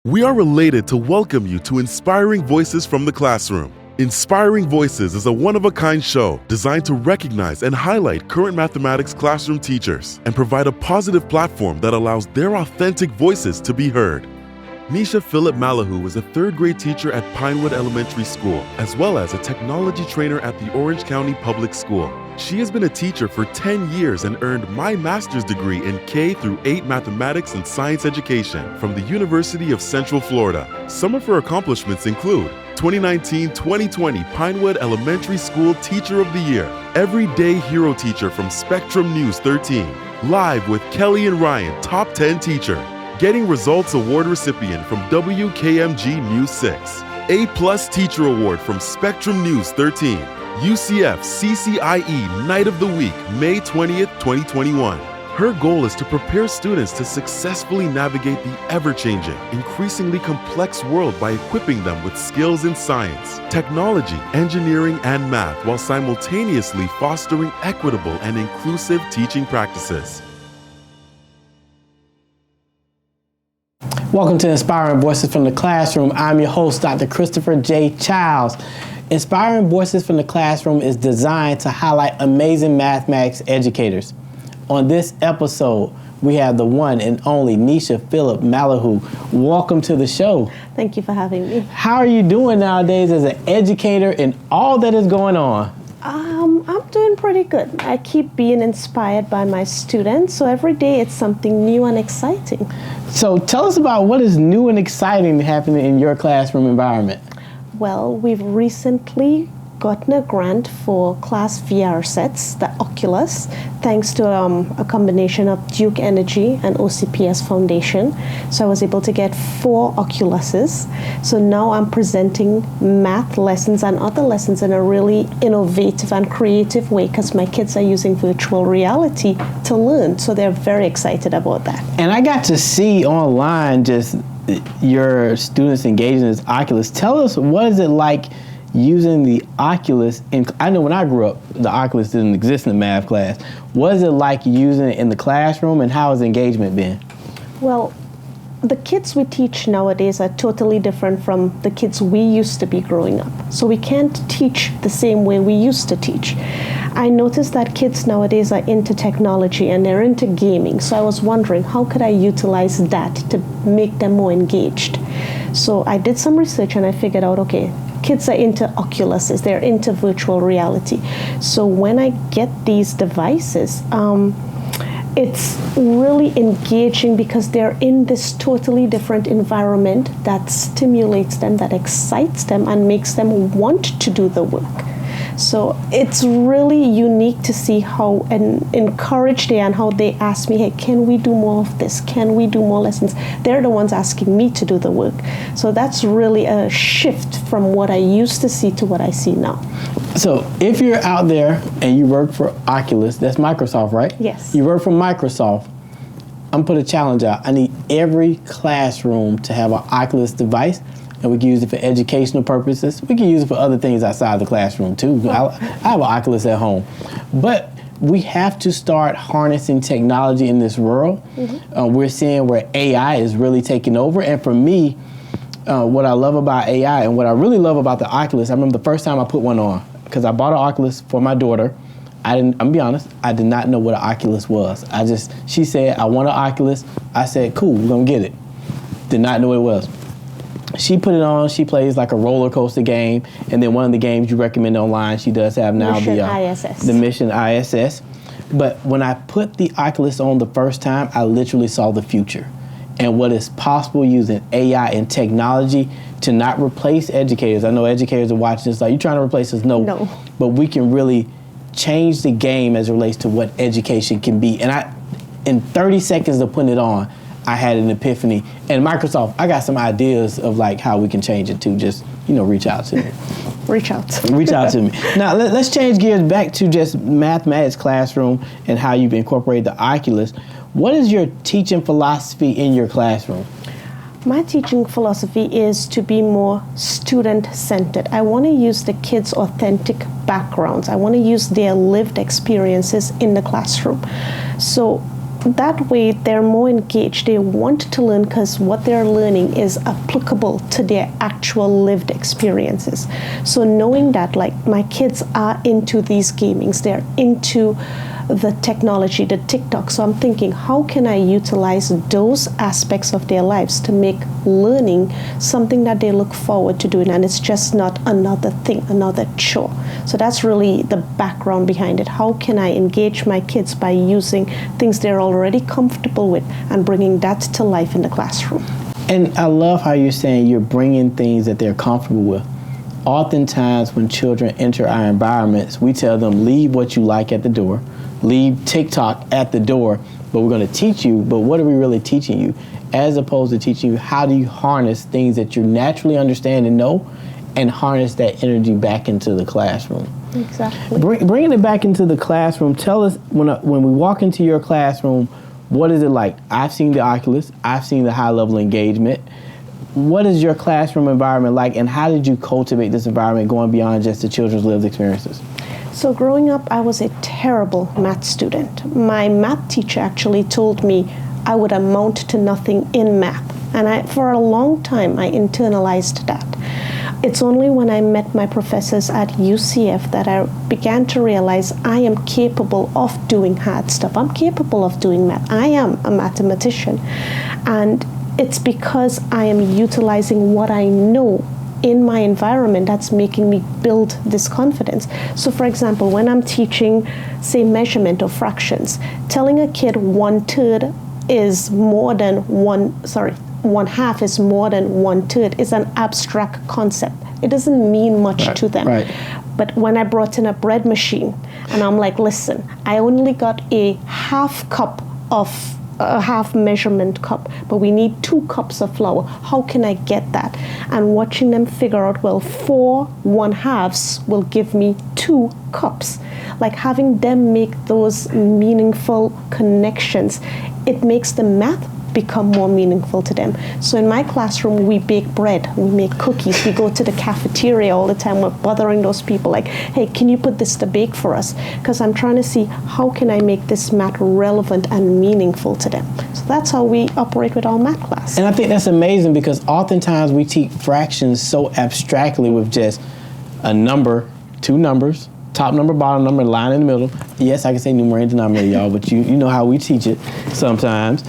We are related to welcome you to Inspiring Voices from the Classroom. Inspiring Voices is a one-of-a-kind show designed to recognize and highlight current mathematics classroom teachers and provide a positive platform that allows their authentic voices to be heard. Nisha Philip Malahoo is a third-grade teacher at Pinewood Elementary School, as well as a technology trainer at the Orange County Public School. She has been a teacher for 10 years and earned my master's degree in K-8 mathematics and science education from the University of Central Florida. Some of her accomplishments include 2019-2020 Pinewood Elementary School Teacher of the Year, Everyday Hero Teacher from Spectrum News 13, Live with Kelly and Ryan Top 10 Teacher, Getting Results Award recipient from WKMG News 6, A+ Teacher Award from Spectrum News 13, UCF CCIE Night of the Week, May 20th, 2021. Her goal is to prepare students to successfully navigate the ever-changing, increasingly complex world by equipping them with skills in science, technology, engineering, and math while simultaneously fostering equitable and inclusive teaching practices. Welcome to Inspiring Voices from the Classroom. I'm your host, Dr. Christopher J. Childs. Inspiring Voices from the Classroom is designed to highlight amazing mathematics educators. On this episode, we have the one and only Nisha Philip Malahoo. Welcome to the show. Thank you for having me. How are you doing nowadays as an educator and all that is going on? I'm doing pretty good. I keep being inspired by my students, so every day it's something new and exciting. So tell us about what is new and exciting happening in your classroom environment. Well, we've recently gotten a grant for class VR sets, the Oculus, thanks to a combination of Duke Energy and OCPS Foundation. So I was able to get 4 Oculuses. So now I'm presenting math lessons and other lessons in a really innovative and creative way because my kids are using virtual reality to learn. So they're very excited about that. And I got to see online just your students engaging in this Oculus. Tell us, what is it like using the Oculus? I know when I grew up, the Oculus didn't exist in the math class. What is it like using it in the classroom, and how has engagement been? Well, the kids we teach nowadays are totally different from the kids we used to be growing up. So we can't teach the same way we used to teach. I noticed that kids nowadays are into technology and they're into gaming. So I was wondering, how could I utilize that to make them more engaged? So I did some research and I figured out, okay, kids are into Oculuses, they're into virtual reality. So when I get these devices, it's really engaging because they're in this totally different environment that stimulates them, that excites them, and makes them want to do the work. So it's really unique to see how encouraged they are and how they ask me, hey, can we do more of this? Can we do more lessons? They're the ones asking me to do the work. So that's really a shift from what I used to see to what I see now. So if you're out there and you work for Oculus, that's Microsoft, right? Yes. You work for Microsoft. I'm putting a challenge out. I need every classroom to have an Oculus device, and we can use it for educational purposes. We can use it for other things outside the classroom too. I have an Oculus at home. But we have to start harnessing technology in this world. Mm-hmm. We're seeing where AI is really taking over. And for me, what I love about AI and what I really love about the Oculus, I remember the first time I put one on, because I bought an Oculus for my daughter. I'm gonna be honest, I did not know what an Oculus was. She said, I want an Oculus. I said, cool, we're gonna get it. Did not know what it was. She put it on, she plays like a roller coaster game, and then one of the games you recommend online, she does have now the Mission ISS. But when I put the Oculus on the first time, I literally saw the future and what is possible using AI and technology to not replace educators. I know educators are watching this like, you trying to replace us? No. But we can really change the game as it relates to what education can be. And in 30 seconds of putting it on, I had an epiphany. And Microsoft, I got some ideas of like how we can change it too. Just, reach out to me. Reach out. Reach out to me. Now, let's change gears back to just mathematics classroom and how you've incorporated the Oculus. What is your teaching philosophy in your classroom? My teaching philosophy is to be more student-centered. I want to use the kids' authentic backgrounds. I want to use their lived experiences in the classroom. So that way they're more engaged. They want to learn because what they're learning is applicable to their actual lived experiences. So knowing that, like, my kids are into these gamings, they're into the technology, the TikTok. So I'm thinking, how can I utilize those aspects of their lives to make learning something that they look forward to doing, and it's just not another thing, another chore. So that's really the background behind it. How can I engage my kids by using things they're already comfortable with and bringing that to life in the classroom? And I love how you're saying you're bringing things that they're comfortable with. Oftentimes when children enter our environments, we tell them, leave what you like at the door, leave TikTok at the door, but we're going to teach you, but what are we really teaching you? As opposed to teaching you how do you harness things that you naturally understand and know, and harness that energy back into the classroom. Exactly. Bringing it back into the classroom, tell us, when we walk into your classroom, what is it like? I've seen the Oculus, I've seen the high level engagement. What is your classroom environment like, and how did you cultivate this environment going beyond just the children's lived experiences? So growing up, I was a terrible math student. My math teacher actually told me I would amount to nothing in math. And for a long time, I internalized that. It's only when I met my professors at UCF that I began to realize I am capable of doing hard stuff. I'm capable of doing math. I am a mathematician. And it's because I am utilizing what I know in my environment that's making me build this confidence. So for example, when I'm teaching, say, measurement of fractions, telling a kid 1/3 is more than 1/2 is more than 1/3 is an abstract concept. It doesn't mean much to them. Right. But when I brought in a bread machine and I'm like, listen, I only got a half cup of a half measurement cup, but we need 2 cups of flour. How can I get that? And watching them figure out, well, 4 1/2s will give me 2 cups. Like having them make those meaningful connections, it makes the math become more meaningful to them. So in my classroom, we bake bread, we make cookies, we go to the cafeteria all the time. We're bothering those people like, hey, can you put this to bake for us? Because I'm trying to see how can I make this math relevant and meaningful to them. So that's how we operate with our math class. And I think that's amazing because oftentimes we teach fractions so abstractly with just a number, 2 numbers, top number, bottom number, line in the middle. Yes, I can say numerator and denominator, y'all, but you know how we teach it sometimes.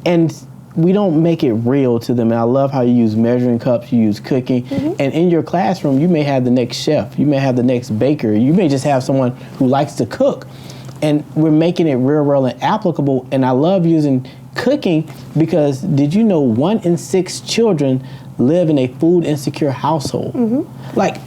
And we don't make it real to them. And I love how you use measuring cups, you use cooking. Mm-hmm. And in your classroom, you may have the next chef, you may have the next baker, you may just have someone who likes to cook. And we're making it real and applicable. And I love using cooking because did you know 1 in 6 children live in a food insecure household? Mm-hmm. Like,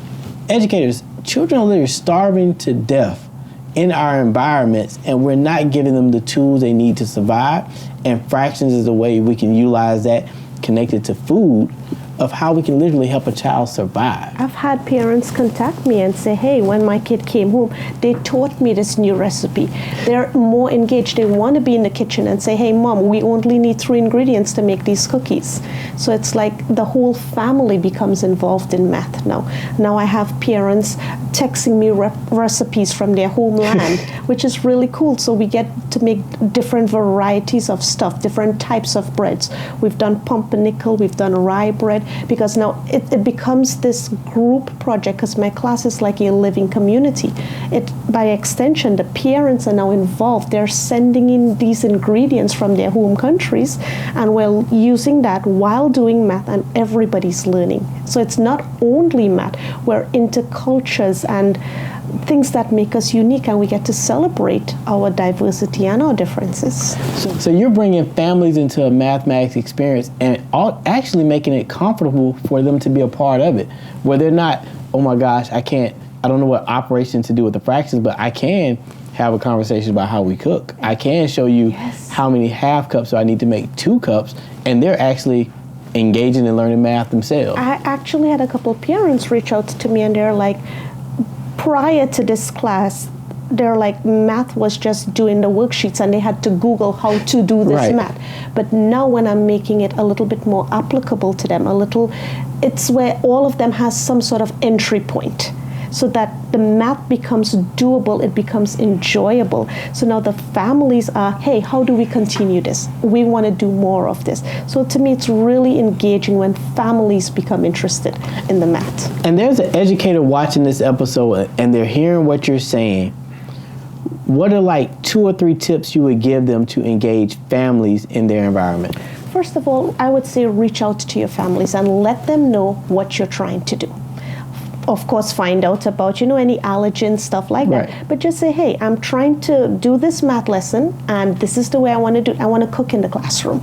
educators, children are literally starving to death in our environments, and we're not giving them the tools they need to survive. And fractions is a way we can utilize that connected to food of how we can literally help a child survive. I've had parents contact me and say, hey, when my kid came home, they taught me this new recipe. They're more engaged. They want to be in the kitchen and say, hey, Mom, we only need 3 ingredients to make these cookies. So it's like the whole family becomes involved in math now. Now I have parents texting me recipes from their homeland, which is really cool. So we get to make different varieties of stuff, different types of breads. We've done pumpernickel, we've done rye bread, because now it becomes this group project because my class is like a living community. By extension, the parents are now involved. They're sending in these ingredients from their home countries, and we're using that while doing math, and everybody's learning. So it's not only math, we're into cultures and things that make us unique, and we get to celebrate our diversity and our differences. So you're bringing families into a mathematics experience and actually making it comfortable for them to be a part of it, where they're not, oh my gosh, I don't know what operation to do with the fractions, but I can have a conversation about how we cook. I can show you how many half cups do I need to make 2 cups, and they're actually engaging and learning math themselves. I actually had a couple of parents reach out to me, and they're like, prior to this class, they're like, math was just doing the worksheets and they had to Google how to do this math. But now when I'm making it a little bit more applicable to them, it's where all of them has some sort of entry point. so that the math becomes doable, it becomes enjoyable. So now the families are, hey, how do we continue this? We want to do more of this. So to me, it's really engaging when families become interested in the math. And there's an educator watching this episode and they're hearing what you're saying. What are like 2 or 3 tips you would give them to engage families in their environment? First of all, I would say reach out to your families and let them know what you're trying to do. Of course, find out about, any allergens, stuff like that. But just say, hey, I'm trying to do this math lesson and this is the way I want to do it. I want to cook in the classroom.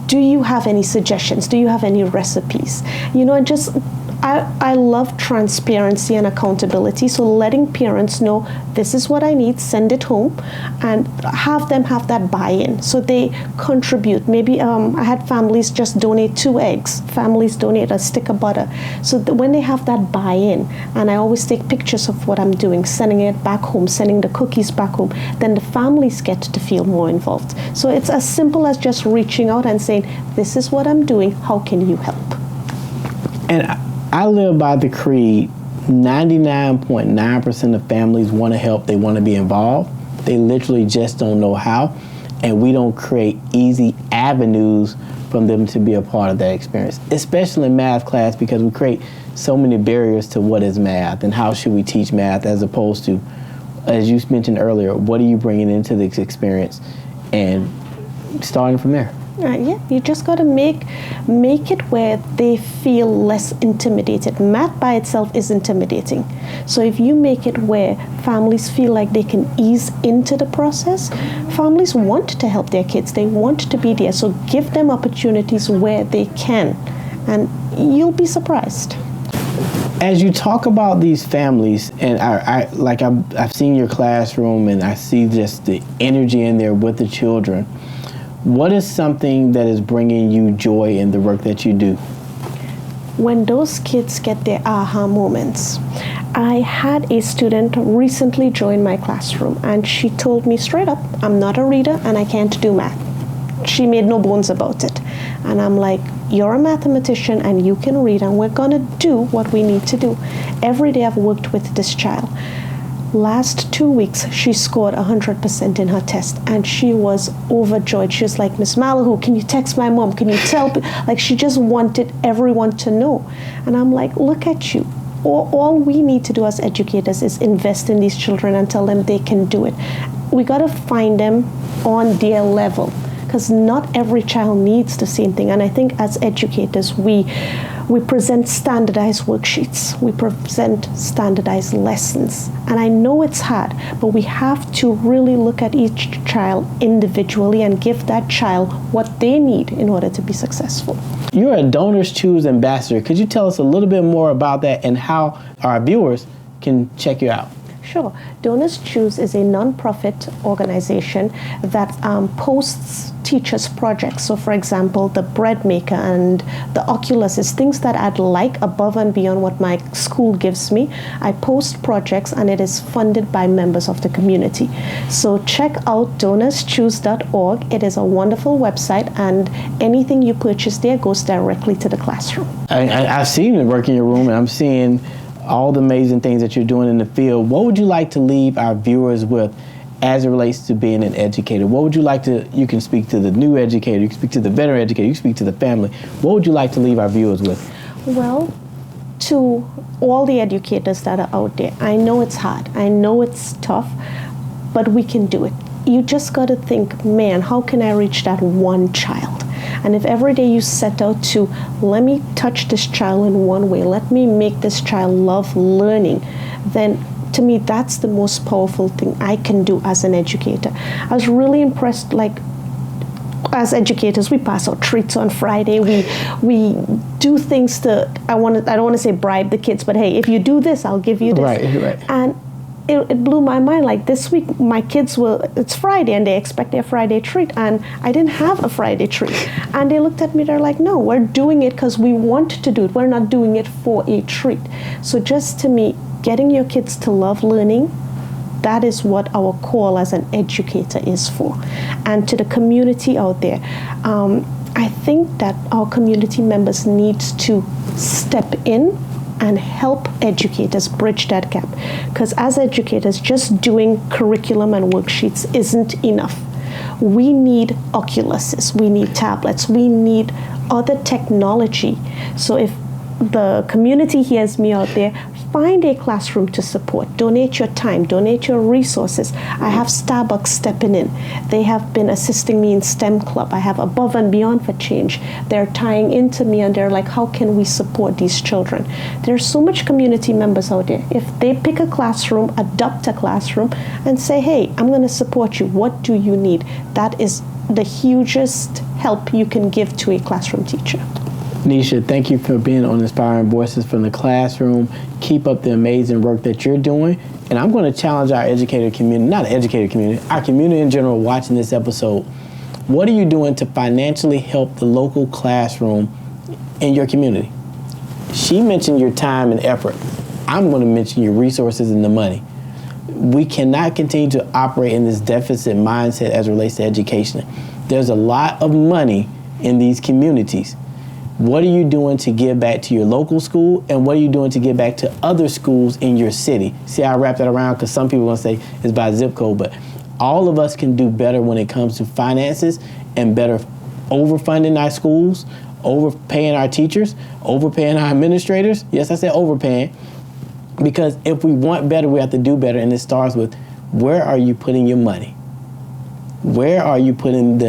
Do you have any suggestions? Do you have any recipes? I love transparency and accountability, so letting parents know this is what I need, send it home, and have them have that buy-in so they contribute. Maybe I had families just donate 2 eggs, families donate a stick of butter. So when they have that buy-in, and I always take pictures of what I'm doing, sending it back home, sending the cookies back home, then the families get to feel more involved. So it's as simple as just reaching out and saying, this is what I'm doing, how can you help? And I live by the creed, 99.9% of families want to help, they want to be involved. They literally just don't know how, and we don't create easy avenues for them to be a part of that experience, especially in math class, because we create so many barriers to what is math and how should we teach math, as opposed to, as you mentioned earlier, what are you bringing into this experience, and starting from there. Yeah, you just got to make it where they feel less intimidated. Math by itself is intimidating. So if you make it where families feel like they can ease into the process, families want to help their kids. They want to be there. So give them opportunities where they can, and you'll be surprised. As you talk about these families, and I've seen your classroom, and I see just the energy in there with the children. What is something that is bringing you joy in the work that you do? When those kids get their aha moments. I had a student recently join my classroom, and she told me straight up, I'm not a reader and I can't do math. She made no bones about it. And I'm like, you're a mathematician and you can read, and we're going to do what we need to do. Every day I've worked with this child. Last 2 weeks, she scored 100% in her test, and she was overjoyed. She was like, Miss Malahoo, can you text my mom? Can you tell? Like, she just wanted everyone to know. And I'm like, look at you. All we need to do as educators is invest in these children and tell them they can do it. We got to find them on their level, because not every child needs the same thing. And I think as educators, we present standardized worksheets. We present standardized lessons. And I know it's hard, but we have to really look at each child individually and give that child what they need in order to be successful. You're a Donors Choose ambassador. Could you tell us a little bit more about that and how our viewers can check you out? Sure. Donors Choose is a nonprofit organization that posts teachers' projects. So, for example, the bread maker and the Oculus is things that I'd like above and beyond what my school gives me. I post projects, and it is funded by members of the community. So check out donorschoose.org. It is a wonderful website, and anything you purchase there goes directly to the classroom. I've seen it work in your room, and I'm seeing all the amazing things that you're doing in the field. What would you like to leave our viewers with as it relates to being an educator? What would you like to, you can speak to the new educator, you can speak to the veteran educator, you can speak to the family. What would you like to leave our viewers with? Well, to all the educators that are out there, I know it's hard, I know it's tough, but we can do it. You just got to think, man, how can I reach that one child? And if every day you set out to, let me touch this child in one way, let me make this child love learning, then to me, that's the most powerful thing I can do as an educator. I was really impressed, like, as educators, we pass out treats on Friday. We do things to, I don't want to say bribe the kids, but hey, if you do this, I'll give you this. Right. And it blew my mind. Like this week, my kids it's Friday and they expect their Friday treat, and I didn't have a Friday treat. And they looked at me, they're like, no, we're doing it because we want to do it. We're not doing it for a treat. So just to me, getting your kids to love learning, that is what our call as an educator is for. And to the community out there, I think that our community members need to step in and help educators bridge that gap. Because as educators, just doing curriculum and worksheets isn't enough. We need Oculuses, we need tablets, we need other technology. So if the community hears me out there, find a classroom to support. Donate your time, donate your resources. I have Starbucks stepping in. They have been assisting me in STEM Club. I have Above and Beyond for Change. They're tying into me and they're like, how can we support these children? There's so much community members out there. If they pick a classroom, adopt a classroom, and say, hey, I'm going to support you. What do you need? That is the hugest help you can give to a classroom teacher. Nisha, thank you for being on Inspiring Voices from the Classroom. Keep up the amazing work that you're doing. And I'm going to challenge our educator community, not educator community, our community in general watching this episode. What are you doing to financially help the local classroom in your community? She mentioned your time and effort. I'm going to mention your resources and the money. We cannot continue to operate in this deficit mindset as it relates to education. There's a lot of money in these communities. What are you doing to give back to your local school, and what are you doing to give back to other schools in your city? See how I wrap that around, because some people are going to say it's by zip code, but all of us can do better when it comes to finances and better overfunding our schools, overpaying our teachers, overpaying our administrators. Yes, I said overpaying, because if we want better, we have to do better, and it starts with where are you putting your money? Where are you putting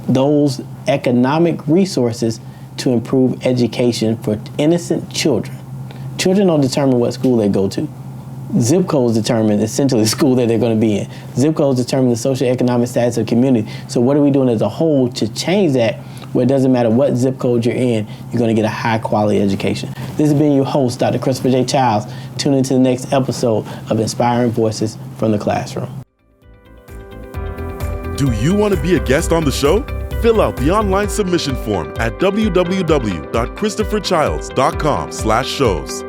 those economic resources to improve education for innocent children? Children don't determine what school they go to. Zip codes determine essentially the school that they're going to be in. Zip codes determine the socioeconomic status of the community. So what are we doing as a whole to change that, where it doesn't matter what zip code you're in, you're going to get a high quality education? This has been your host, Dr. Christopher J. Childs. Tune into the next episode of Inspiring Voices from the Classroom. Do you want to be a guest on the show? Fill out the online submission form at www.christopherchilds.com/shows.